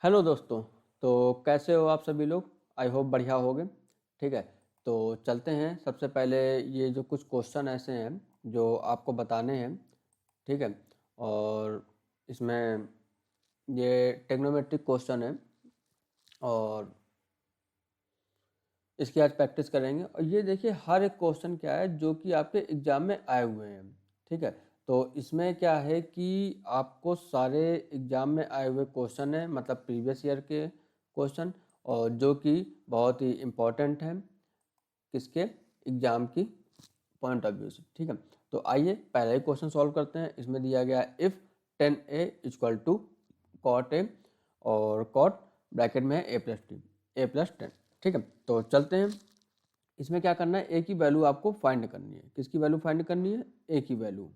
Hello दोस्तों। तो कैसे हो आप सभी लोग? आई होप बढ़िया होगे। ठीक है। तो चलते हैं। सबसे पहले ये जो कुछ क्वेश्चन ऐसे हैं जो आपको बताने हैं। ठीक है। और इसमें ये टेक्नोमेट्रिक क्वेश्चन है और इसकी आज प्रैक्टिस करेंगे। और ये देखिए हर एक क्वेश्चन क्या है जो कि आपके एग्जाम में आए हुए हैं। ठीक है। तो इसमें क्या है कि आपको सारे एग्जाम में आए हुए क्वेश्चन है, मतलब प्रीवियस ईयर के क्वेश्चन, और जो कि बहुत ही इम्पोर्टेंट है किसके एग्जाम की पॉइंट ऑफ व्यू से। ठीक है। तो आइए पहले ही क्वेश्चन सॉल्व करते हैं। इसमें दिया गया है if 10a equal to cot A, और कॉट ब्रैकेट में है a+10। ठीक है। तो चलते हैं। इसमें क्या करना है, ए की वैल्यू आपको फाइंड करनी है। किसकी वैल्यू फाइंड करनी है? ए की वैल्यू।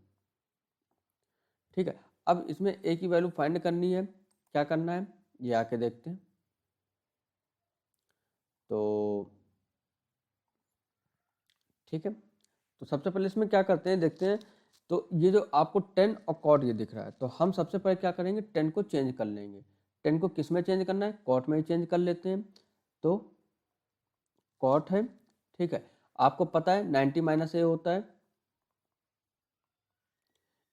ठीक है। अब इसमें ए की वैल्यू फाइंड करनी है, क्या करना है ये आके देखते हैं। तो ठीक है। तो सबसे पहले इसमें क्या करते हैं देखते हैं। तो ये जो आपको 10 और कॉट ये दिख रहा है, तो हम सबसे पहले क्या करेंगे, 10 को चेंज कर लेंगे। 10 को किस में चेंज करना है? कॉट में ही चेंज कर लेते हैं। तो कॉट है। ठीक है। आपको पता है 90 माइनस ए होता है।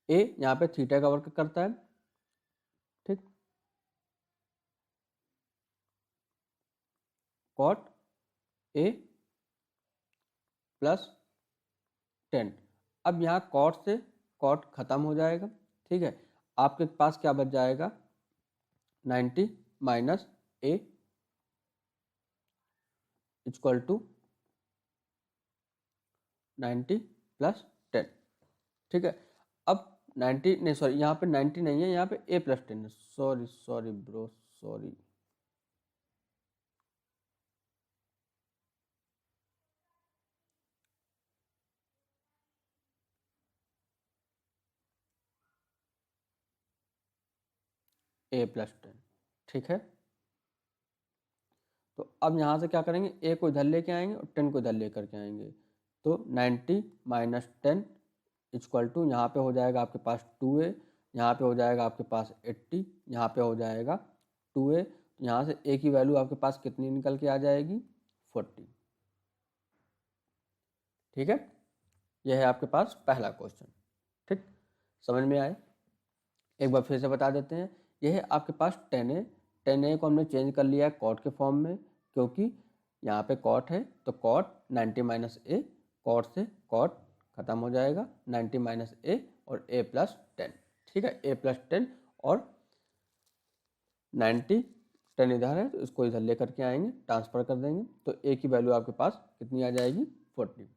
ए यहाँ पे थीटा का वर्क करता है। ठीक। Cot A plus 10। अब यहाँ कॉट से कॉट खत्म हो जाएगा। ठीक है। आपके पास क्या बच जाएगा? 90 minus a equal to 90 plus 10। ठीक है। अब 90 नहीं, सॉरी, यहाँ पे 90 नहीं है, यहाँ पे a+10 है। Sorry sorry bro, sorry. a+10। ठीक है। तो अब यहाँ से क्या करेंगे, ए को इधर लेके आएंगे और 10 को इधर लेकर के आएंगे। तो 90 माइनस 10 इक्वल टू, यहाँ पे हो जाएगा आपके पास 2a, यहाँ पे हो जाएगा आपके पास 80, यहाँ पे हो जाएगा 2a। यहाँ से a की वैल्यू आपके पास कितनी निकल के आ जाएगी? 40। ठीक है। यह है आपके पास पहला क्वेश्चन। ठीक। समझ में आए? एक बार फिर से बता देते हैं। यह है आपके पास 10a। 10a को हमने चेंज कर लिया है कॉट के फॉर्म में, क्योंकि यहाँ पे कॉट है तो कॉट 90 माइनस ए, कॉट से कॉट खत्म हो जाएगा, 90 माइनस ए और a+10। ठीक है। a+10 और 90, 10 इधर है तो इसको इधर लेकर के आएंगे, ट्रांसफर कर देंगे, तो a की वैल्यू आपके पास कितनी आ जाएगी? 40।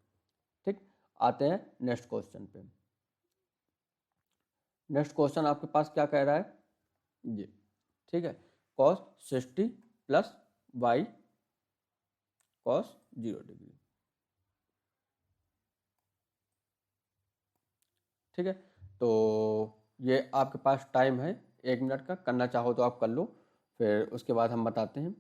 ठीक। आते हैं नेक्स्ट क्वेश्चन पे। नेक्स्ट क्वेश्चन आपके पास क्या कह रहा है ये? ठीक है। Cos 60 plus y cos 0 degree. ठीक है। तो ये आपके पास टाइम है 1 मिनट का, करना चाहो तो आप कर लो, फिर उसके बाद हम बताते हैं।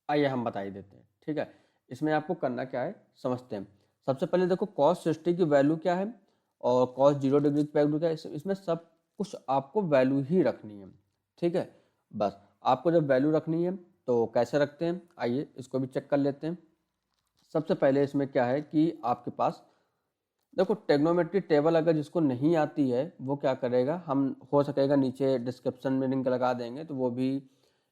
आइए हम बता ही देते हैं। ठीक है। इसमें आपको करना क्या है समझते हैं। सबसे पहले देखो कॉस 60 की वैल्यू क्या है और कॉस 0 डिग्री की वैल्यू क्या है। इसमें सब कुछ आपको वैल्यू ही रखनी है। ठीक है। बस आपको जब वैल्यू रखनी है तो कैसे रखते हैं, आइए इसको भी चेक कर लेते हैं। सबसे पहले इसमें क्या है कि आपके पास देखो टेग्नोमेट्री टेबल अगर जिसको नहीं आती है वो क्या करेगा, हम हो सकेगा नीचे डिस्क्रिप्शन में लिंक लगा देंगे, तो वो भी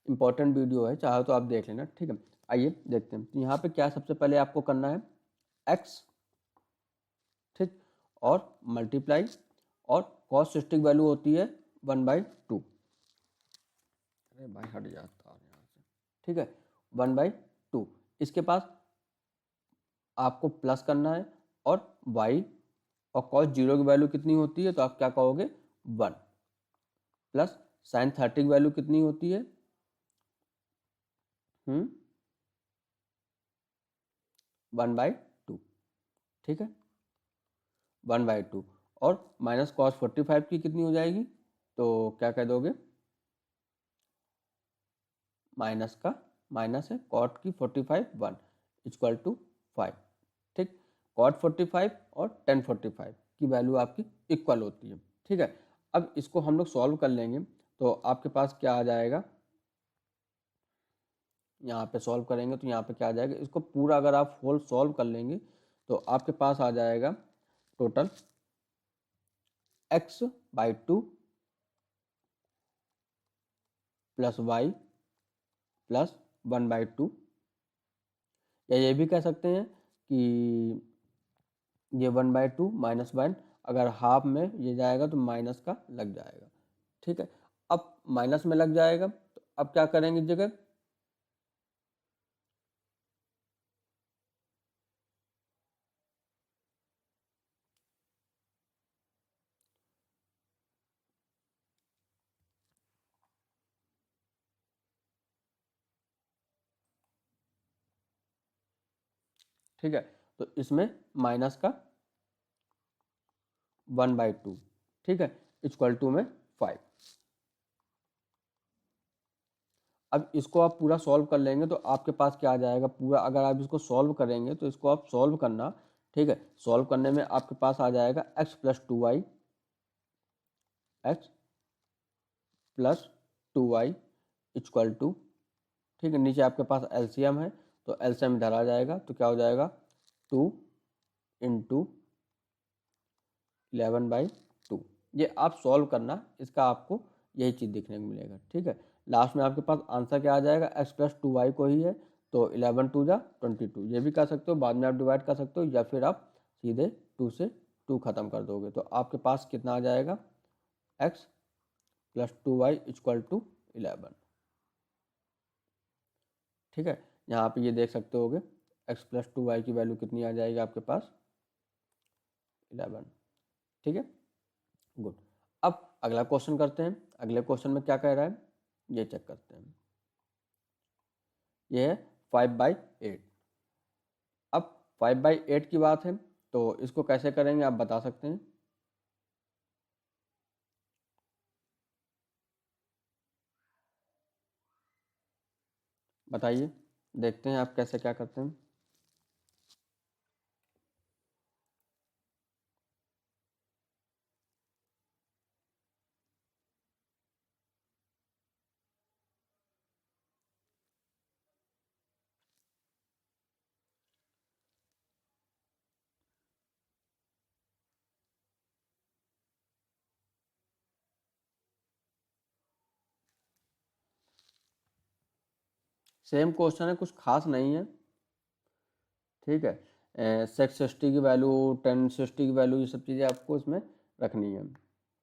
इंपॉर्टेंट वीडियो है, चाहो तो आप देख लेना। ठीक है। आइए देखते हैं। तो यहाँ पे क्या सबसे पहले आपको करना है, एक्स, ठीक, और मल्टीप्लाई, और कॉस 60 वैल्यू होती है 1/2। अरे भाई हट जाता है यहाँ से। ठीक है। 1/2। इसके पास आपको प्लस करना है, और y और कॉस 0 की वैल्यू कितनी होती है, तो आप क्या कहोगे? 1 प्लस साइन 30 की वैल्यू कितनी होती है? 1/2। ठीक है। 1/2 और माइनस कॉस 45 की कितनी हो जाएगी, तो क्या कह दोगे, माइनस का माइनस है कॉट की 45 1 इक्वल टू 5। ठीक, कॉट 45 और टेन 45 की वैल्यू आपकी इक्वल होती है। ठीक है, अब इसको हम लोग सॉल्व कर लेंगे तो आपके पास क्या आ जाएगा, यहाँ पे सॉल्व करेंगे तो यहाँ पे क्या आ जाएगा, इसको पूरा अगर आप होल सॉल्व कर लेंगे तो आपके पास आ जाएगा total x/2 plus Y plus 1/2, या ये भी कह सकते हैं कि ये 1/2 माइनस 1, अगर हाफ में ये जाएगा तो माइनस का लग जाएगा। ठीक है, अब माइनस में लग जाएगा तो अब क्या करेंगे इस जगह, ठीक है, तो इसमें माइनस का 1/2, ठीक है, इक्वल टू में 5। अब इसको आप पूरा सॉल्व कर लेंगे तो आपके पास क्या आ जाएगा पूरा, अगर आप इसको सॉल्व करेंगे तो इसको आप सॉल्व करना, ठीक है, सॉल्व करने में आपके पास आ जाएगा x plus 2y, x plus 2y equal to, ठीक है, नीचे आपके पास एलसीएम है तो एलसीएम इधर आ जाएगा तो क्या हो जाएगा 2 इंटू 11/2। ये आप सॉल्व करना, इसका आपको यही चीज़ देखने को मिलेगा। ठीक है, लास्ट में आपके पास आंसर क्या आ जाएगा, x प्लस 2y को ही है तो 11 2 जा 22, ये भी कर सकते हो, बाद में आप डिवाइड कर सकते हो या फिर आप सीधे 2 से 2 खत्म कर दोगे तो आपके पास कितना आ जाएगा, x plus 2y equal to 11। ठीक है, यहाँ पे ये देख सकते होगे x प्लस 2y की वैल्यू कितनी आ जाएगी आपके पास 11। ठीक है, गुड। अब अगला क्वेश्चन करते हैं, अगले क्वेश्चन में क्या कह रहा है ये चेक करते हैं। ये है 5/8। अब 5/8 की बात है तो इसको कैसे करेंगे आप बता सकते हैं, बताइए, देखते हैं आप कैसे क्या करते हैं। सेम क्वेश्चन है, कुछ खास नहीं है। ठीक है, सेक्स 60 की वैल्यू, टेन 60 की वैल्यू, ये सब चीज़ें आपको इसमें रखनी है,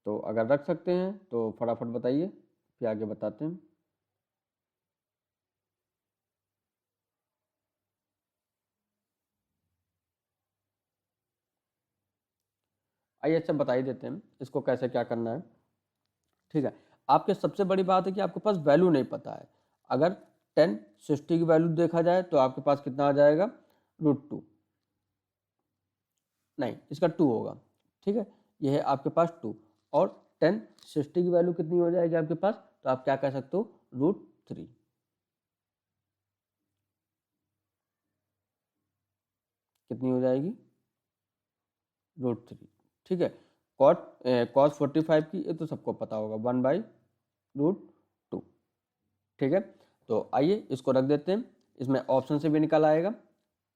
तो अगर रख सकते हैं तो फटाफट बताइए फिर आगे बताते हैं। आइए अच्छा बता ही देते हैं इसको कैसे क्या करना है। ठीक है, आपके सबसे बड़ी बात है कि आपके पास वैल्यू नहीं पता है। अगर 10 60 की वैल्यू देखा जाए तो आपके पास कितना आ जाएगा, √2, नहीं इसका 2 होगा। ठीक है, ये है आपके पास 2 और 10 60 की वैल्यू कितनी हो जाएगी आपके पास, तो आप क्या कह सकते हो, √3। कितनी हो जाएगी, √3। ठीक है, कॉट कॉस 45 की ये तो सबको पता होगा, 1/√2। ठीक है, तो आइए इसको रख देते हैं, इसमें ऑप्शन से भी निकल आएगा।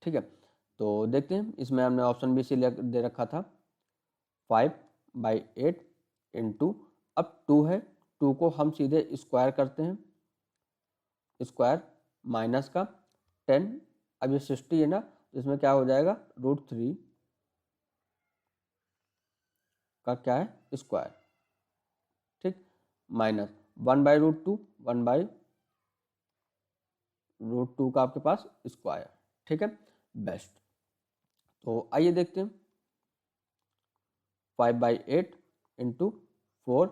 ठीक है, तो देखते हैं, इसमें हमने ऑप्शन भी सिलेक्ट दे रखा था 5/8 इंटू, अब 2 है, 2 को हम सीधे स्क्वायर करते हैं, स्क्वायर माइनस का 10, अब ये 60 है ना तो इसमें क्या हो जाएगा, √3 का क्या है स्क्वायर। ठीक, माइनस 1/√2, 1/√2 का आपके पास स्क्वायर। ठीक है, बेस्ट। तो आइए देखते हैं, 5/8 इंटू 4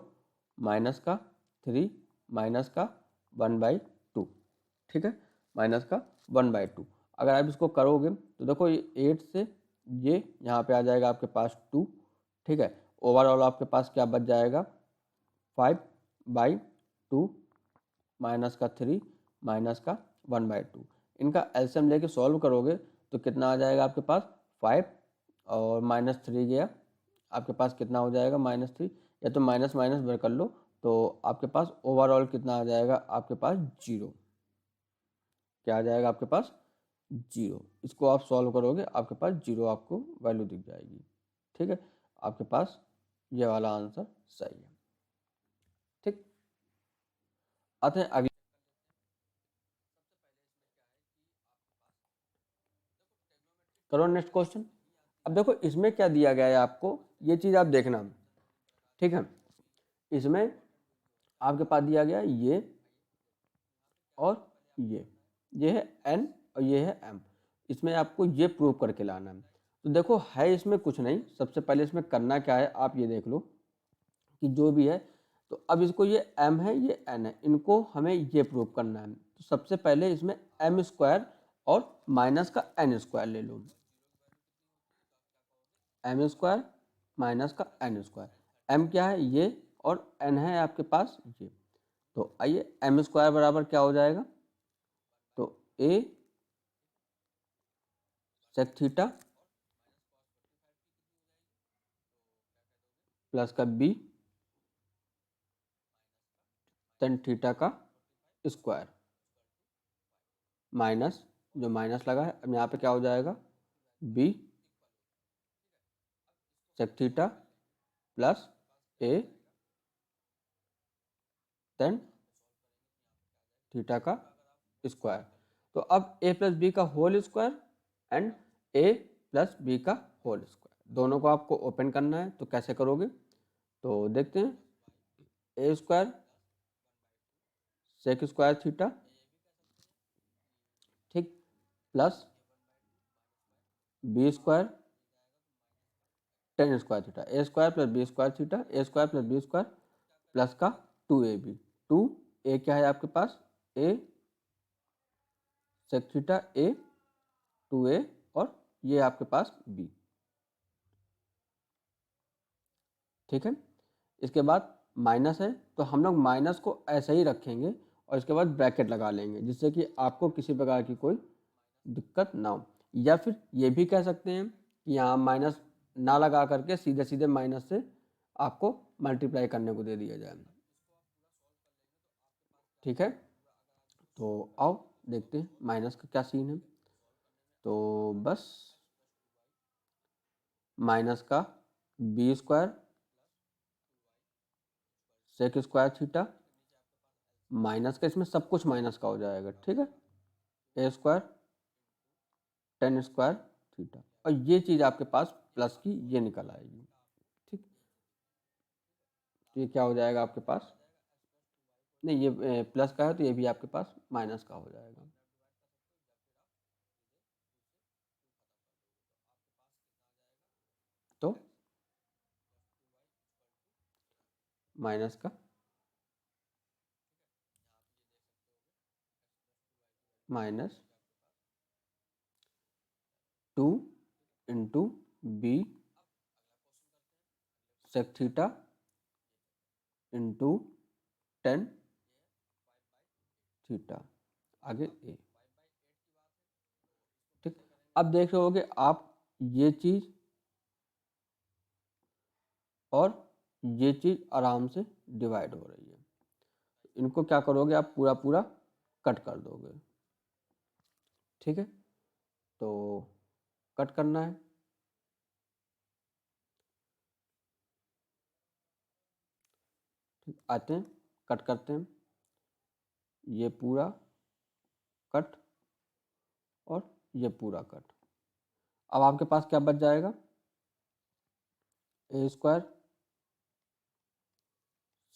माइनस का 3 माइनस का 1/2। ठीक है, माइनस का 1/2, अगर आप इसको करोगे तो देखो ये 8 से ये यहाँ पे आ जाएगा आपके पास 2 ठीक है। ओवरऑल आपके पास क्या बच जाएगा, 5/2 माइनस का 3 माइनस का 1/2। इनका एलसीएम लेके सॉल्व करोगे तो कितना आ जाएगा आपके पास, 5 और -3 गया, आपके पास कितना हो जाएगा, -3, या तो माइनस माइनस भर कर लो, तो आपके पास ओवरऑल कितना आ जाएगा, आपके पास 0। क्या आ जाएगा आपके पास, 0। इसको आप सॉल्व करोगे आपके पास 0 आपको वैल्यू दिख जाएगी। ठीक है, आपके पास ये वाला आंसर सही है। ठीक, आते हैं अगले। करो नेक्स्ट क्वेश्चन। अब देखो इसमें क्या दिया गया है आपको, ये चीज़ आप देखना। ठीक है, इसमें आपके पास दिया गया ये और ये है n और ये है m। इसमें आपको ये प्रूव करके लाना है। तो देखो है इसमें कुछ नहीं, सबसे पहले इसमें करना क्या है, आप ये देख लो कि जो भी है, तो अब इसको ये m है ये n है, इनको हमें ये प्रूव करना है। तो सबसे पहले इसमें m² और माइनस का n² ले लो, m² माइनस का n²। m क्या है ये और n है आपके पास ये। तो आइए m² बराबर क्या हो जाएगा, तो a sec थीटा प्लस का b tan थीटा का स्क्वायर, माइनस जो माइनस लगा है, अब यहाँ पे क्या हो जाएगा, b sec theta plus a tan theta का स्क्वायर। तो अब a प्लस बी का whole square and a plus b का होल स्क्वायर, दोनों को आपको ओपन करना है। तो कैसे करोगे, तो देखते हैं, a² सेक स्क्वायर थीटा, ठीक, plus b² tan square theta, a² plus b² theta, a² plus b² plus का 2ab। 2a क्या है आपके पास, a sec theta a 2a और ये आपके पास b। ठीक है, इसके बाद माइनस है तो हम लोग माइनस को ऐसे ही रखेंगे और इसके बाद ब्रैकेट लगा लेंगे, जिससे कि आपको किसी प्रकार की कोई दिक्कत ना हो। या फिर ये भी कह सकते हैं कि यहाँ माइनस ना लगा करके सीधे सीधे माइनस से आपको मल्टीप्लाई करने को दे दिया जाए। ठीक है, तो आओ देखते हैं माइनस का क्या सीन है। तो बस माइनस का b² सेक स्क्वायर थीटा माइनस का, इसमें सब कुछ माइनस का हो जाएगा। ठीक है, a² tan स्क्वायर थीटा, और ये चीज़ आपके पास प्लस की ये निकल आएगी। ठीक, तो ये क्या हो जाएगा आपके पास, नहीं ये प्लस का है तो ये भी आपके पास माइनस का हो जाएगा। तो माइनस का -2 into b sec theta into tan theta, आगे ए। ठीक, अब देख रहे होगे आप ये चीज़ और ये चीज़ आराम से डिवाइड हो रही है। इनको क्या करोगे, आप पूरा पूरा कट कर दोगे। ठीक है, तो कट करना है। ठीक, आते हैं कट करते हैं, ये पूरा कट और ये पूरा कट। अब आपके पास क्या बच जाएगा, a²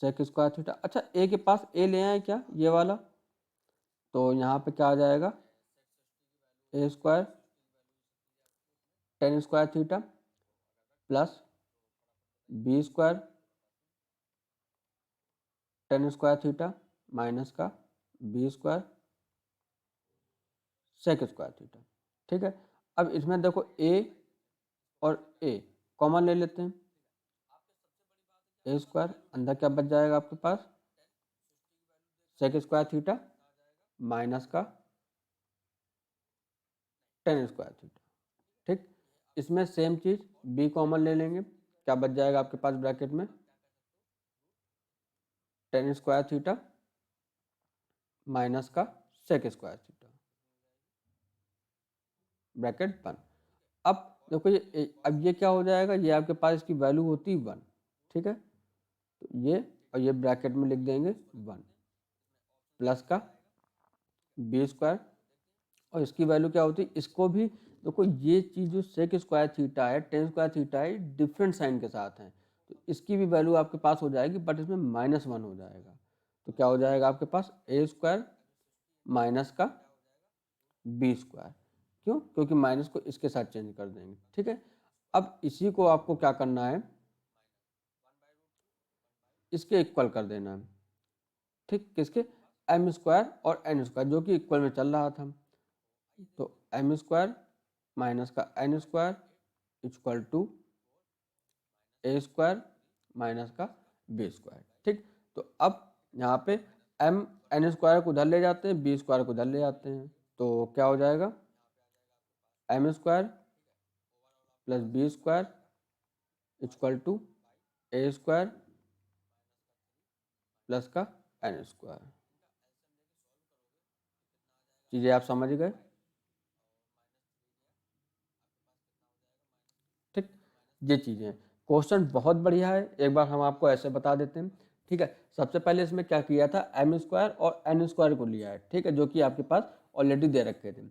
सेक स्क्वायर थीटा। अच्छा, ए के पास ए ले आए क्या, ये वाला, तो यहाँ पे क्या आ जाएगा, a² tan square theta plus b² tan square theta minus का b² सेक स्क्वायर थीटा। ठीक है, अब इसमें देखो a और a कॉमन ले लेते हैं, ए स्क्वायर, अंदर क्या बच जाएगा आपके पास, सेक स्क्वायर थीटा माइनस का टेन स्क्वायर थीटा। ठीक, इसमें सेम चीज बी कॉमन ले लेंगे, क्या बच जाएगा आपके पास ब्रैकेट में, टेन स्क्वायर थीटा माइनस का सेक स्क्वायर थीटा, ब्रैकेट बन। अब देखो अब ये क्या हो जाएगा, ये आपके पास इसकी वैल्यू होती है 1, ठीक है, तो ये और ये ब्रैकेट में लिख देंगे 1 प्लस का बी स्क्वायर, और इसकी वैल्यू क्या होती है, इसको भी देखो ये चीज़ जो सेक स्क्वायर थीटा है, टेन स्क्वायर थीटा है, डिफरेंट साइन के साथ है, तो इसकी भी वैल्यू आपके पास हो जाएगी, बट इसमें -1 हो जाएगा, तो क्या हो जाएगा आपके पास ए स्क्वायर माइनस का बी स्क्वायर। क्यों, क्योंकि माइनस को इसके साथ चेंज कर देंगे, ठीक है। अब इसी को आपको क्या करना है, इसके इक्वल कर देना है, ठीक, किसके, एम स्क्वायर और एन स्क्वायर, जो कि इक्वल में चल रहा था, तो एम स्क्वायर माइनस का n square equal to a square minus का बी स्क्वायर। ठीक, तो अब यहाँ पे एम एन स्क्वायर को उधर ले जाते हैं, बी स्क्वायर को उधर ले जाते हैं, तो क्या हो जाएगा, m square plus b square equal to a square plus का एन स्क्वायर। चीज़ें आप समझ गए, ठीक, ये चीज़ें, क्वेश्चन बहुत बढ़िया है, एक बार हम आपको ऐसे बता देते हैं, ठीक है। सबसे पहले इसमें क्या किया था, एम स्क्वायर और एन स्क्वायर को लिया है, ठीक है, जो कि आपके पास ऑलरेडी दे रखे थे।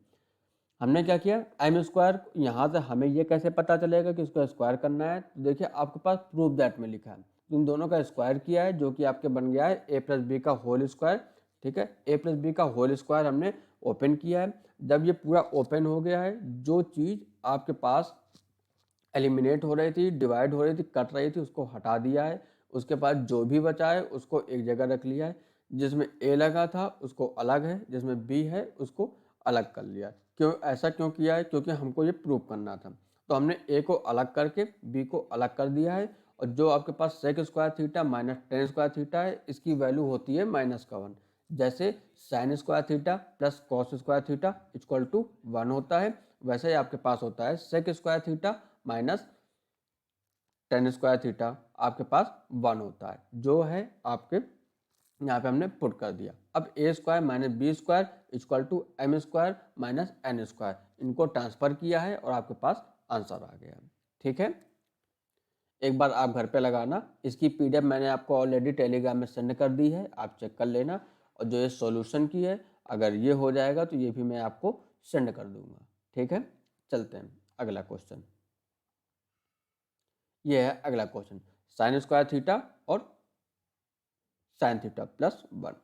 हमने क्या किया, एम स्क्वायर, यहाँ से हमें ये कैसे पता चलेगा कि इसको स्क्वायर करना है, तो देखिए आपके पास प्रूफ दैट में लिखा है, इन दोनों का स्क्वायर किया है, जो कि आपके बन गया है ए प्लस बी का होल स्क्वायर, ठीक है, ए प्लस बी का होल स्क्वायर हमने ओपन किया है। जब ये पूरा ओपन हो गया है, जो चीज़ आपके पास एलिमिनेट हो रही थी, डिवाइड हो रही थी, कट रही थी, उसको हटा दिया है, उसके बाद जो भी बचा है उसको एक जगह रख लिया है, जिसमें ए लगा था उसको अलग है, जिसमें बी है उसको अलग कर लिया। क्यों, ऐसा क्यों किया है, क्योंकि हमको ये प्रूव करना था, तो हमने ए को अलग करके बी को अलग कर दिया है, और जो आपके पास sec square theta minus ten square theta है, इसकी वैल्यू होती है -1, जैसे sine square theta plus cos square theta equal to 1 होता है, वैसे ही आपके पास होता है sec square theta minus ten square theta आपके पास 1 होता है, जो है आपके यहाँ पे हमने पुट कर दिया। अब A square minus B square equal to M square minus N square, इनको ट्रांसफर किया है और आपके पास आंसर आ गया, ठीक है। एक बार आप घर पे लगाना, इसकी पीडीएफ मैंने आपको ऑलरेडी टेलीग्राम में सेंड कर दी है, आप चेक कर लेना, और जो ये सॉल्यूशन की है, अगर ये हो जाएगा तो ये भी मैं आपको सेंड कर दूंगा, ठीक है। चलते हैं अगला क्वेश्चन, ये है अगला क्वेश्चन, साइन स्क्वायर थीटा और साइन थीटा प्लस 1,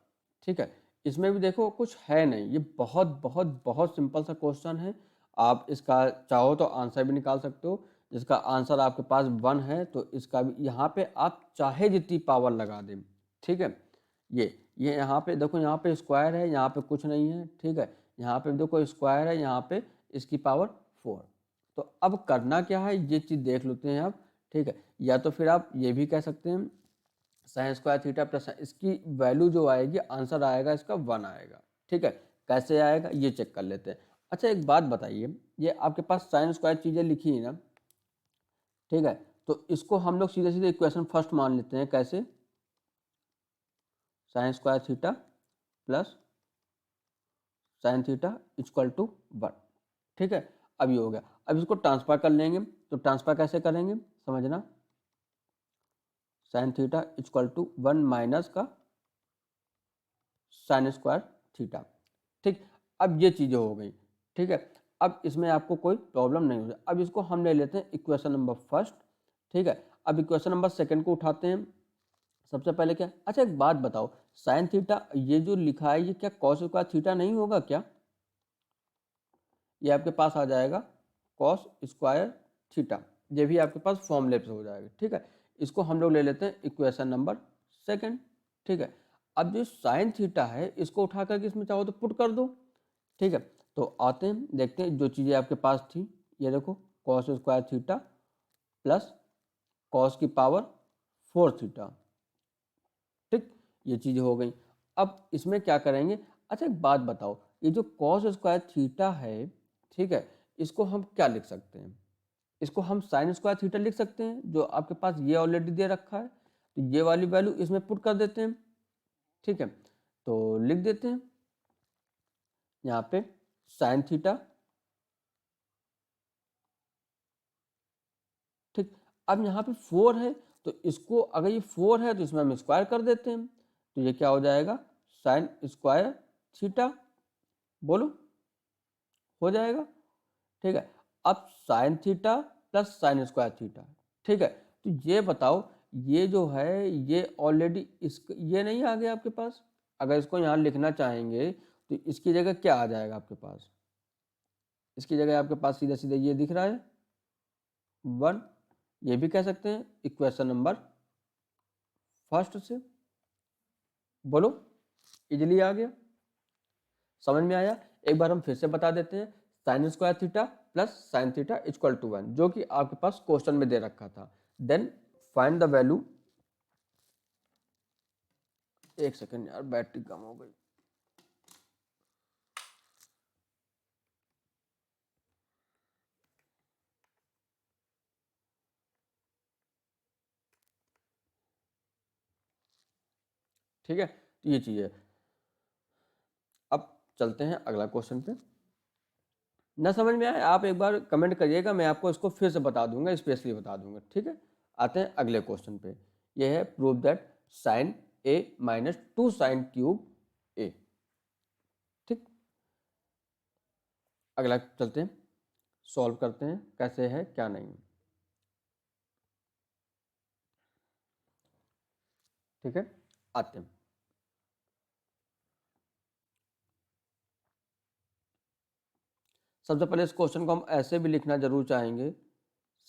ठीक है। इसमें भी देखो कुछ है नहीं, ये बहुत बहुत बहुत सिंपल सा क्वेश्चन है, आप इसका चाहो तो आंसर भी निकाल सकते हो, जिसका आंसर आपके पास 1 है, तो इसका भी यहाँ पे आप चाहे जितनी पावर लगा दें, ठीक है। ये यहाँ पे देखो, यहाँ पे स्क्वायर है, यहाँ पे कुछ नहीं है, ठीक है, यहाँ पे देखो स्क्वायर है, यहाँ पे इसकी पावर 4, तो अब करना क्या है, ये चीज़ देख लेते हैं आप, ठीक है। या तो फिर आप ये भी कह सकते हैं साइन स्क्वायर थीटा प्लस, इसकी वैल्यू जो आएगी, आंसर आएगा इसका 1 आएगा, ठीक है। कैसे आएगा ये चेक कर लेते हैं। अच्छा एक बात बताइए, ये आपके पास साइन स्क्वायर चीज़ें लिखी है ना, ठीक है, तो इसको हम लोग सीधे सीधे इक्वेशन फर्स्ट मान लेते हैं, कैसे, sine square theta plus sine theta equal to 1, ठीक है। अब ये हो गया, अब इसको ट्रांसफर कर लेंगे, तो ट्रांसफर कैसे करेंगे समझना, sine theta equal to 1 minus का साइन स्क्वायर थीटा, ठीक। अब ये चीज़ें हो गई, ठीक है। अब इसमें आपको कोई प्रॉब्लम नहीं होगी, अब इसको हम ले लेते हैं इक्वेशन नंबर फर्स्ट, ठीक है। अब इक्वेशन नंबर सेकंड को उठाते हैं, सबसे पहले क्या, अच्छा एक बात बताओ, साइन थीटा ये जो लिखा है, ये क्या कॉस स्क्वायर थीटा नहीं होगा क्या, ये आपके पास आ जाएगा कॉस स्क्वायर थीटा, ये भी आपके पास फॉर्मूले पे हो जाएगा, ठीक है। इसको हम लोग ले लेते हैं इक्वेशन नंबर सेकंड, ठीक है। अब जो साइन थीटा है, इसको उठा करके इसमें चाहो तो पुट कर दो, ठीक है। तो आते हैं देखते हैं जो चीज़ें आपके पास थी, ये देखो cos square theta plus cos की पावर 4 थीटा। ठीक, ये चीज़ हो गई। अब इसमें क्या करेंगे, अच्छा एक बात बताओ, ये जो कॉस स्क्वायर थीटा है, ठीक है, इसको हम क्या लिख सकते हैं? इसको हम साइन स्क्वायर थीटा लिख सकते हैं, जो आपके पास ये ऑलरेडी दे रखा है, तो ये वाली वैल्यू इसमें पुट कर देते हैं। ठीक है, तो लिख देते हैं यहाँ पे साइन थीटा। ठीक, अब यहाँ पे 4 है, तो इसको अगर ये 4 है तो इसमें हम स्क्वायर कर देते हैं, तो ये क्या हो जाएगा, साइन स्क्वायर थीटा। बोलो, हो जाएगा। ठीक है, अब sign theta plus sign square theta. ठीक है, तो ये बताओ, ये जो है ये ऑलरेडी इस ये नहीं आ गया आपके पास, अगर इसको यहाँ लिखना चाहेंगे तो इसकी जगह क्या आ जाएगा आपके पास, इसकी जगह आपके पास सीधा सीधा ये दिख रहा है 1, ये भी कह सकते हैं इक्वेशन नंबर फर्स्ट से। बोलो, इजीली आ गया, समझ में आया? एक बार हम फिर से बता देते हैं, sine square theta plus sine theta equal to 1, जो कि आपके पास क्वेश्चन में दे रखा था। देन फाइंड द वैल्यू, एक सेकंड यार बैटरी कम हो गई। ठीक है, तो ये चीज है। अब चलते हैं अगला क्वेश्चन पे। ना समझ में आए आप एक बार कमेंट करिएगा, मैं आपको इसको फिर से बता दूंगा, स्पेशली बता दूंगा। ठीक है, आते हैं अगले क्वेश्चन पे। ये है prove that sine A minus 2 sine cube A. ठीक, अगला चलते हैं, सॉल्व करते हैं कैसे है क्या नहीं। ठीक है, आते हैं। सबसे पहले इस क्वेश्चन को हम ऐसे भी लिखना जरूर चाहेंगे,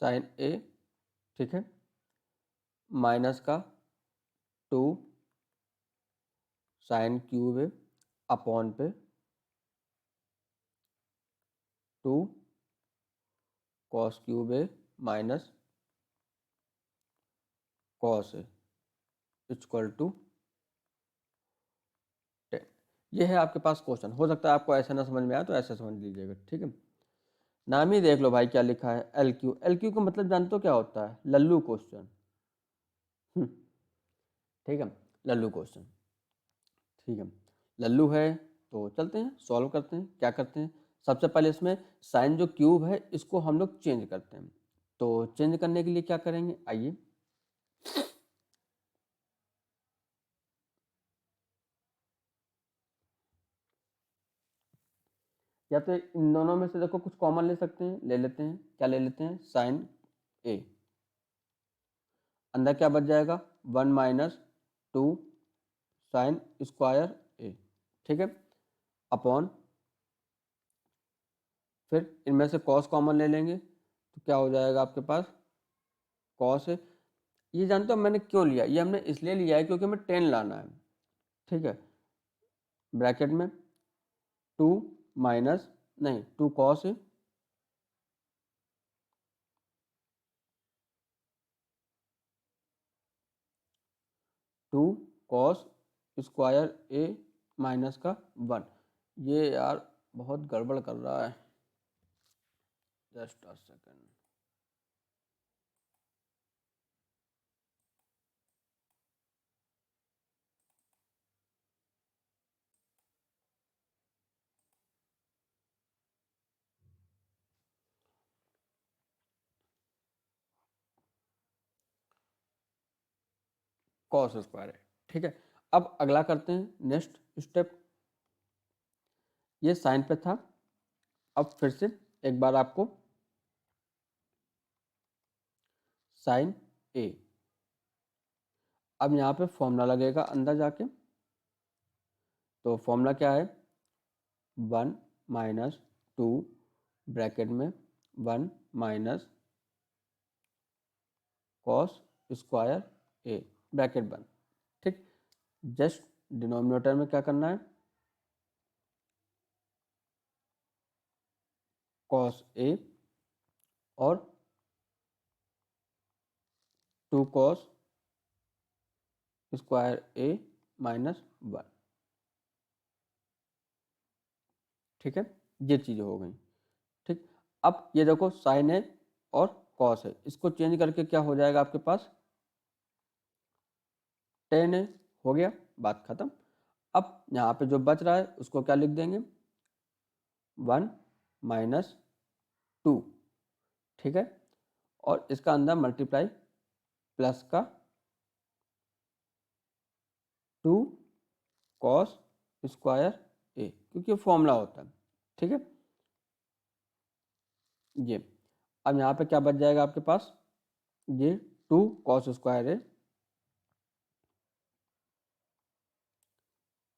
साइन ए, ठीक है, माइनस का 2 साइन क्यूब ए अपॉन पे 2 cos cube a minus cos a equal to 10। ये है आपके पास क्वेश्चन। हो सकता है आपको ऐसा ना समझ में आया तो ऐसे समझ लीजिएगा। ठीक है, नाम ही देख लो भाई क्या लिखा है, एल क्यू। एल क्यू का मतलब जानते हो क्या होता है, लल्लू क्वेश्चन। ठीक है, लल्लू क्वेश्चन। ठीक है, लल्लू है, तो चलते हैं सॉल्व करते हैं। क्या करते हैं, सबसे पहले इसमें साइन जो क्यूब है इसको हम लोग चेंज करते हैं। तो चेंज करने के लिए क्या करेंगे, आइए, या तो इन दोनों में से देखो कुछ कॉमन ले सकते हैं, ले लेते हैं। क्या ले लेते हैं, साइन ए, अंदर क्या बच जाएगा, 1 माइनस 2 साइन स्क्वायर ए। ठीक है, अपॉन, फिर इनमें से कॉस कॉमन ले लेंगे, तो क्या हो जाएगा आपके पास, कॉस है। ये जानते हो मैंने क्यों लिया, ये हमने इसलिए लिया है क्योंकि हमें 10 लाना है। ठीक है, ब्रैकेट में 2 माइनस, नहीं 2 कॉस है, 2 कॉस स्क्वायर ए माइनस का 1। ये यार बहुत गड़बड़ कर रहा है, just a second. Cos square है। ठीक है, अब अगला करते हैं नेक्स्ट स्टेप। ये साइन पे था, अब फिर से एक बार आपको साइन ए, अब यहाँ पे फॉर्मूला लगेगा अंदर जाके। तो फॉर्मूला क्या है, 1 माइनस 2 ब्रैकेट में 1 minus cos square A bracket बंद। ठीक, जस्ट डिनोमिनेटर में क्या करना है, कॉस ए और 2 कॉस स्क्वायर ए माइनस 1। ठीक है, ये चीज़ हो गई। ठीक, अब ये देखो साइन है और कॉस है, इसको चेंज करके क्या हो जाएगा आपके पास, टेन है, हो गया, बात खत्म। अब यहाँ पे जो बच रहा है उसको क्या लिख देंगे, 1 माइनस 2। ठीक है, और इसका अंदर मल्टीप्लाई प्लस का 2 कॉस स्क्वायर ए, क्योंकि फॉर्मूला होता है। ठीक है, ये अब यहाँ पे क्या बच जाएगा आपके पास, ये 2 कॉस स्क्वायर ए,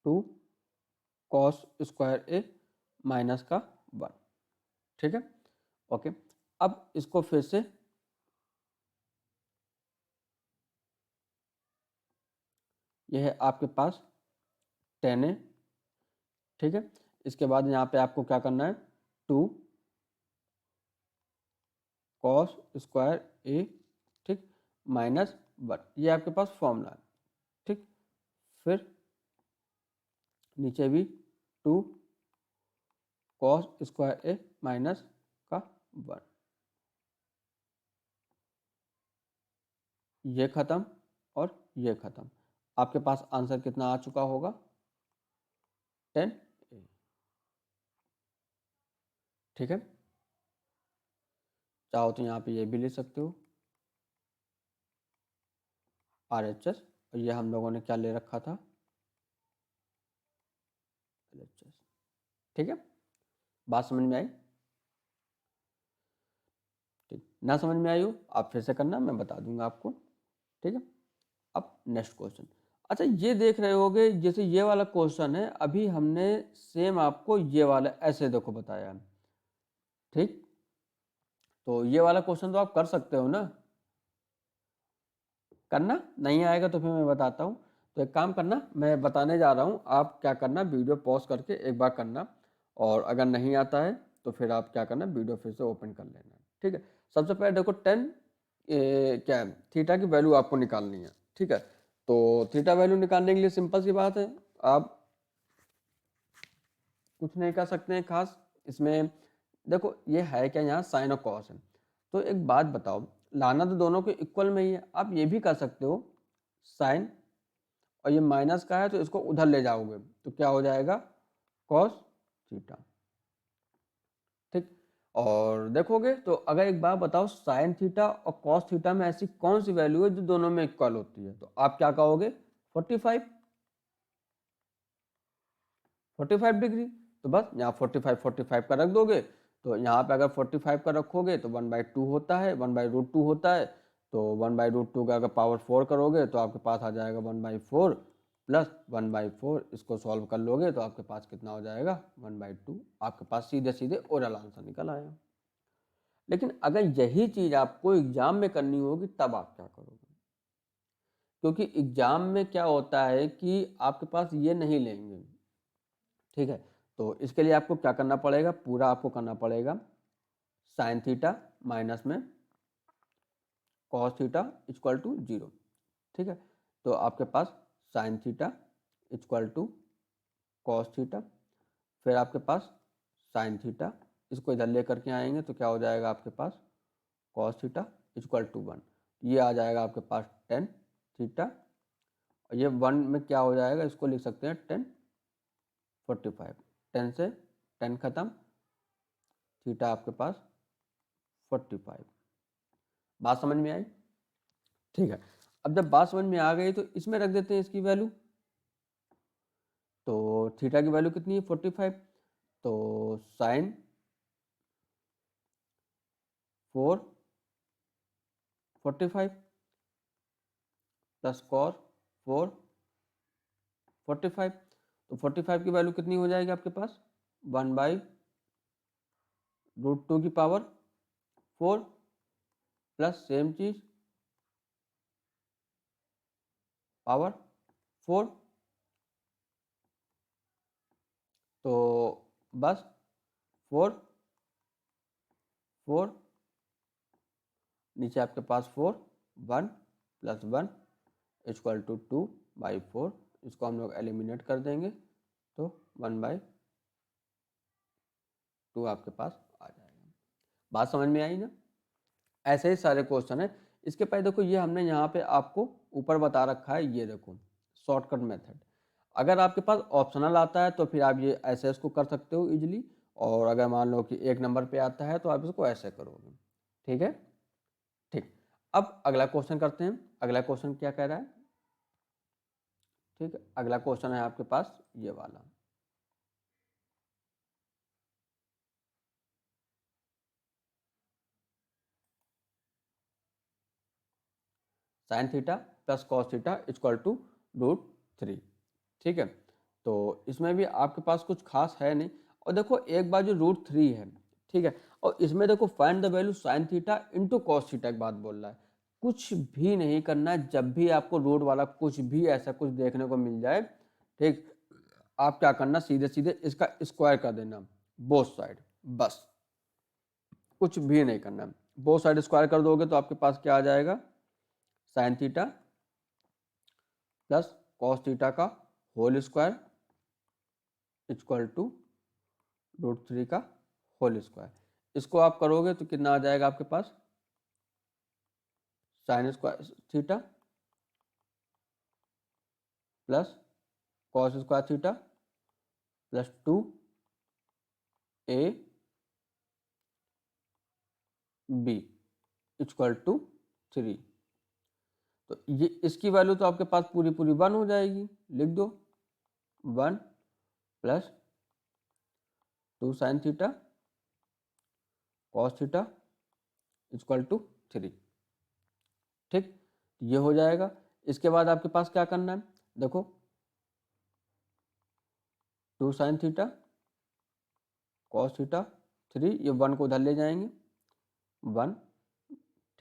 2 कॉस स्क्वायर ए माइनस का 1। ठीक है, ओके। अब इसको फिर से यह है आपके पास 10 है। ठीक है, इसके बाद यहाँ पे आपको क्या करना है, 2 कॉस स्क्वायर ए, ठीक, माइनस 1, ये आपके पास फॉर्मूला है। ठीक, फिर नीचे भी 2 कॉस स्क्वायर ए माइनस का 1, ये खत्म और ये खत्म। आपके पास आंसर कितना आ चुका होगा, 10 ए। ठीक है, चाहो तो यहाँ पे ये भी ले सकते हो RHS, और ये हम लोगों ने क्या ले रखा था, LHS। ठीक है, बात समझ में आई। ठीक, ना समझ में आई हो आप फिर से करना, मैं बता दूंगा आपको। ठीक है, अब नेक्स्ट क्वेश्चन। अच्छा, ये देख रहे होगे जैसे ये वाला क्वेश्चन है, अभी हमने सेम आपको ये वाला ऐसे देखो बताया है। ठीक, तो ये वाला क्वेश्चन तो आप कर सकते हो ना, करना नहीं आएगा तो फिर मैं बताता हूँ। तो एक काम करना, मैं बताने जा रहा हूँ, आप क्या करना, वीडियो पॉज करके एक बार करना, और अगर नहीं आता है तो फिर आप क्या करना, वीडियो फिर से ओपन कर लेना। ठीक है, सबसे पहले देखो 10 क्या है, थीटा की वैल्यू आपको निकालनी है। ठीक है, तो थीटा वैल्यू निकालने के लिए सिंपल सी बात है, आप कुछ नहीं कर सकते हैं खास इसमें। देखो ये है क्या, यहाँ साइन और कॉस है, तो एक बात बताओ, लाना तो दोनों के इक्वल में ही है, आप ये भी कर सकते हो, साइन और ये माइनस का है तो इसको उधर ले जाओगे तो क्या हो जाएगा, कॉस थीटा। ठीक, और देखोगे तो अगर एक बात बताओ, साइन थीटा और कॉस थीटा में ऐसी कौन सी वैल्यू है जो दोनों में इक्वल होती है, तो आप क्या कहोगे, 45 45 डिग्री। तो बस यहाँ 45 का रख दोगे, तो यहाँ पे अगर 45 का रखोगे तो 1/2 होता है, 1/√2 होता है, तो 1/√2 का अगर पावर 4 करोगे तो आपके पास आ जाएगा 1/4 प्लस 1/4, इसको सॉल्व कर लोगे तो आपके पास कितना हो जाएगा, 1/2। आपके पास सीधे सीधे ओरल आंसर निकल आया। लेकिन अगर यही चीज़ आपको एग्जाम में करनी होगी तब आप क्या करोगे, क्योंकि एग्जाम में क्या होता है कि आपके पास ये नहीं लेंगे। ठीक है, तो इसके लिए आपको क्या करना पड़ेगा, पूरा आपको करना पड़ेगा साइन थीटा माइनस में कॉस थीटा इक्वल टू 0। ठीक है, तो आपके पास sine theta equal to cos theta, फिर आपके पास साइन थीटा, इसको इधर ले करके आएंगे तो क्या हो जाएगा आपके पास, कॉस थीटा इक्वल टू 1, ये आ जाएगा आपके पास टेन थीटा, और ये 1 में क्या हो जाएगा, इसको लिख सकते हैं 10 45, 10 से 10 खत्म, थीटा आपके पास 45। बात समझ में आई। ठीक है, अब जब बात समझ में आ गई तो इसमें रख देते हैं इसकी वैल्यू, तो थीटा की वैल्यू कितनी है, 45, तो साइन 4 45 प्लस कॉस 4 45, तो 45 की वैल्यू कितनी हो जाएगी आपके पास, 1/√2 की पावर 4 प्लस सेम चीज पावर 4, तो बस 4 4, नीचे आपके पास 4 1 प्लस 1, इक्वल टू 2/4, इसको हम लोग एलिमिनेट कर देंगे तो 1/2 आपके पास आ जाएगा। बात समझ में आई ना? ऐसे ही सारे क्वेश्चन है। इसके पहले देखो ये हमने यहाँ पे आपको ऊपर बता रखा है, ये देखो शॉर्टकट मेथड। अगर आपके पास ऑप्शनल आता है तो फिर आप ये ऐसे इसको कर सकते हो इजीली, और अगर मान लो कि 1 नंबर पे आता है तो आप इसको ऐसे करोगे। ठीक है, ठीक। अब अगला क्वेश्चन करते हैं। अगला क्वेश्चन क्या कह रहा है? ठीक है, अगला क्वेश्चन है आपके पास ये वाला। Sine theta plus cos theta equal to √3। ठीक है, तो इसमें भी आपके पास कुछ खास है नहीं। और देखो एक बार जो √3 है, ठीक है, और इसमें देखो find the value sign theta into cos theta की बात बोल रहा है। कुछ भी नहीं करना है। जब भी आपको रूट वाला कुछ भी ऐसा कुछ देखने को मिल जाए, ठीक, आप क्या करना, सीधे सीधे इसका स्क्वायर कर देना बोथ साइड, बस कुछ भी नहीं करना। बोथ साइड स्क्वायर कर दोगे तो आपके पास क्या आ जाएगा, sine theta plus cos theta का होल स्क्वायर इक्वल टू √3 का होल स्क्वायर। इसको आप करोगे तो कितना आ जाएगा आपके पास, sine square theta plus cos square theta plus 2ab equal to 3। तो ये इसकी वैल्यू तो आपके पास पूरी पूरी 1 हो जाएगी। लिख दो 1 plus 2 sine theta cos theta equal to 3। ठीक, ये हो जाएगा। इसके बाद आपके पास क्या करना है, देखो 2 साइन थीटा कॉस थीटा 3, ये 1 को उधर ले जाएंगे 1।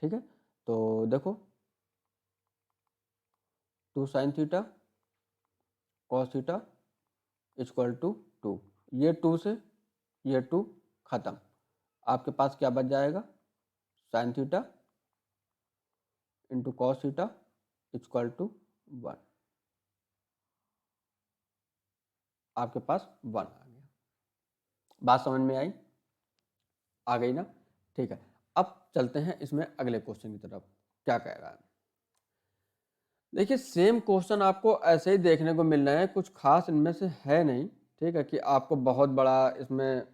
ठीक है, तो देखो 2 sine theta cos theta equal to 2, ये 2 से ये 2 खत्म। आपके पास क्या बच जाएगा, sine theta into cos theta equal to 1। आपके पास 1 आ गया। बात समझ में आई? आ गई ना? ठीक है, अब चलते हैं इसमें अगले क्वेश्चन की तरफ। क्या कह रहा है, देखिए सेम क्वेश्चन आपको ऐसे ही देखने को मिल रहे हैं, कुछ खास इनमें से है नहीं। ठीक है, कि आपको बहुत बड़ा इसमें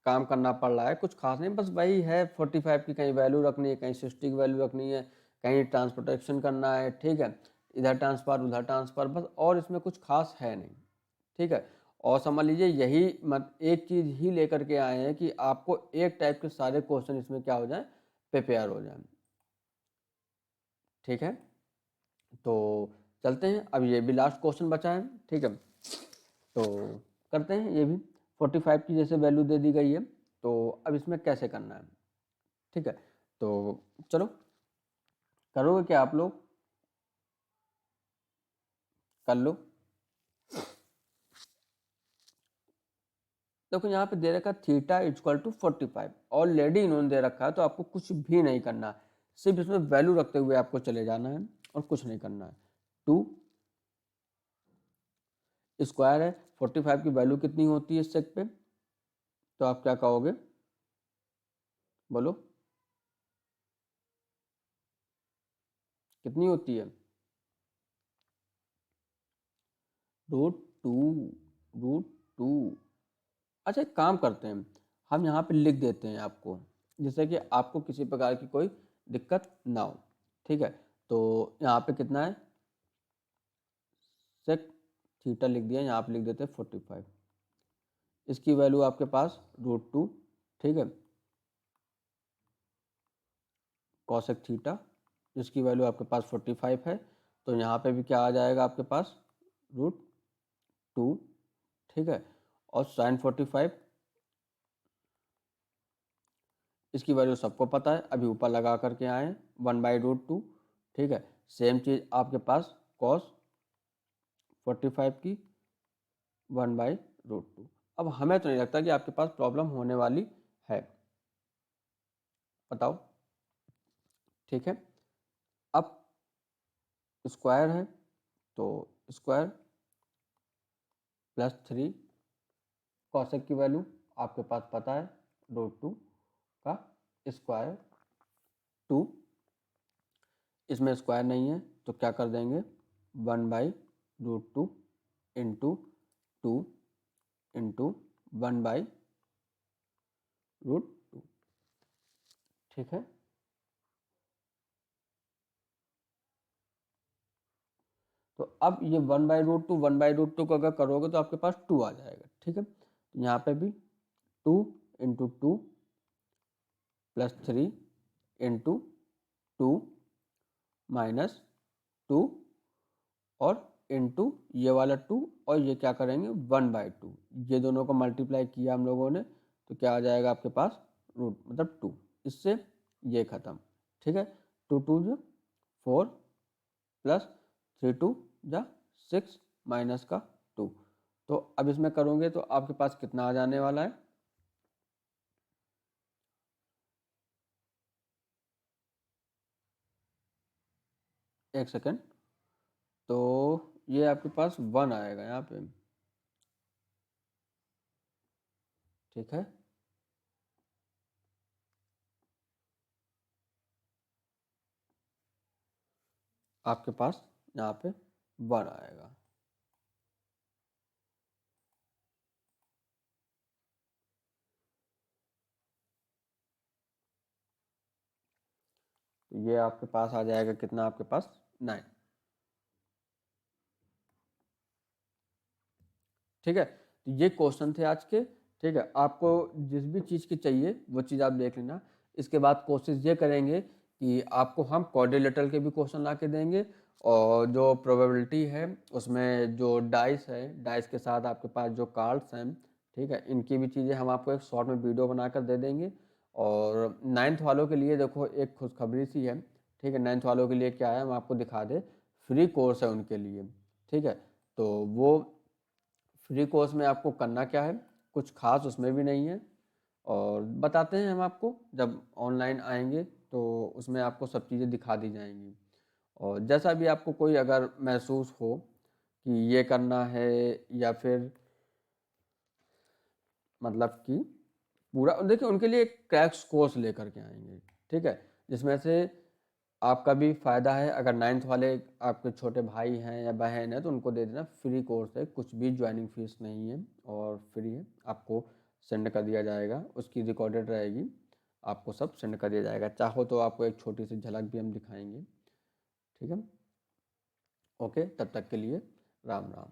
काम करना पड़ रहा है, कुछ खास नहीं, बस वही है 45 की कहीं वैल्यू रखनी है, कहीं 60 की वैल्यू रखनी है, कहीं ट्रांसपोर्टेशन करना है। ठीक है, इधर ट्रांसफर उधर ट्रांसफर, बस और इसमें कुछ खास है नहीं। ठीक है, और समझ लीजिए यही एक चीज़ ही लेकर के आए हैं कि आपको एक टाइप के सारे क्वेश्चन इसमें क्या हो जाए, प्रिपेयर हो जाए। ठीक है, तो चलते हैं। अब ये भी लास्ट क्वेश्चन बचा है। ठीक है, तो करते हैं ये भी। 45 की जैसे वैल्यू दे दी गई है, तो अब इसमें कैसे करना है। ठीक है, तो चलो करोगे क्या आप लोग, कर लो। देखो यहाँ पे दे रखा है थीटा इक्वल टू 45, ऑलरेडी इन्होंने दे रखा है, तो आपको कुछ भी नहीं करना है, सिर्फ इसमें वैल्यू रखते हुए आपको चले जाना है और कुछ नहीं करना है। 2 स्क्वायर है, 45 की वैल्यू कितनी होती है सेक पे, तो आप क्या कहोगे, बोलो कितनी होती है, √2। √2। अच्छा एक काम करते हैं, हम यहाँ पे लिख देते हैं आपको, जिससे कि आपको किसी प्रकार की कोई दिक्कत ना हो। ठीक है, तो यहाँ पे कितना है, सेक थीटा लिख दिया, यहाँ पे लिख देते हैं 45। इसकी वैल्यू आपके पास √2। ठीक है, कॉसेक थीटा जिसकी वैल्यू आपके पास 45 है, तो यहाँ पे भी क्या आ जाएगा आपके पास, √2। ठीक है, और साइन 45 इसकी वैल्यू सबको पता है, अभी ऊपर लगा करके आए 1/√2। ठीक है, सेम चीज़ आपके पास कॉस 45 की 1/√2। अब हमें तो नहीं लगता कि आपके पास प्रॉब्लम होने वाली है, बताओ। ठीक है, अब स्क्वायर है तो स्क्वायर +3 कॉसेक की वैल्यू आपके पास पता है √2 का स्क्वायर 2, इसमें स्क्वायर नहीं है तो क्या कर देंगे 1/√2 इंटू 2 इंटू 1/√2, ठीक है। तो अब ये 1/√2 को अगर करोगे तो आपके पास 2 आ जाएगा, ठीक है। तो यहाँ पे भी 2 इंटू 2 +3 इंटू 2 -2 और इंटू ये वाला 2 और ये क्या करेंगे 1/2, ये दोनों को मल्टीप्लाई किया हम लोगों ने तो क्या आ जाएगा आपके पास रूट मतलब 2, इससे ये खत्म, ठीक है। 2 2 जो 4 प्लस 3 2 जा 6 माइनस का 2, तो अब इसमें करोगे तो आपके पास कितना आ जाने वाला है, एक सेकेंड, तो ये आपके पास 1 आएगा यहाँ पे, ठीक है। आपके पास यहाँ पे 1 आएगा, तो ये आपके पास आ जाएगा कितना आपके पास 9, ठीक है। तो ये क्वेश्चन थे आज के, ठीक है। आपको जिस भी चीज़ की चाहिए वो चीज़ आप देख लेना। इसके बाद कोशिश ये करेंगे कि आपको हम क्वाड्रिलेटरल के भी क्वेश्चन ला के देंगे और जो प्रोबेबिलिटी है उसमें जो डाइस है, डाइस के साथ आपके पास जो कार्ड्स हैं, ठीक है, इनकी भी चीज़ें हम आपको एक शॉर्ट में वीडियो बनाकर दे देंगे। और 9th वालों के लिए देखो एक खुशखबरी सी है, ठीक है। 9th वालों के लिए क्या है हम आपको दिखा दें, फ्री कोर्स है उनके लिए, ठीक है। तो वो फ्री कोर्स में आपको करना क्या है, कुछ खास उसमें भी नहीं है, और बताते हैं हम आपको जब ऑनलाइन आएंगे तो उसमें आपको सब चीज़ें दिखा दी जाएंगी। और जैसा भी आपको कोई अगर महसूस हो कि ये करना है या फिर मतलब कि पूरा, देखिए उनके लिए एक क्रैक्स कोर्स लेकर के आएंगे, ठीक है, जिसमें से आपका भी फ़ायदा है। अगर 9th वाले आपके छोटे भाई हैं या बहन है तो उनको दे देना, फ्री कोर्स है, कुछ भी ज्वाइनिंग फीस नहीं है और फ्री है, आपको सेंड कर दिया जाएगा, उसकी रिकॉर्डेड रहेगी, आपको सब सेंड कर दिया जाएगा। चाहो तो आपको एक छोटी सी झलक भी हम दिखाएंगे, ठीक है। ओके, तब तक के लिए राम राम।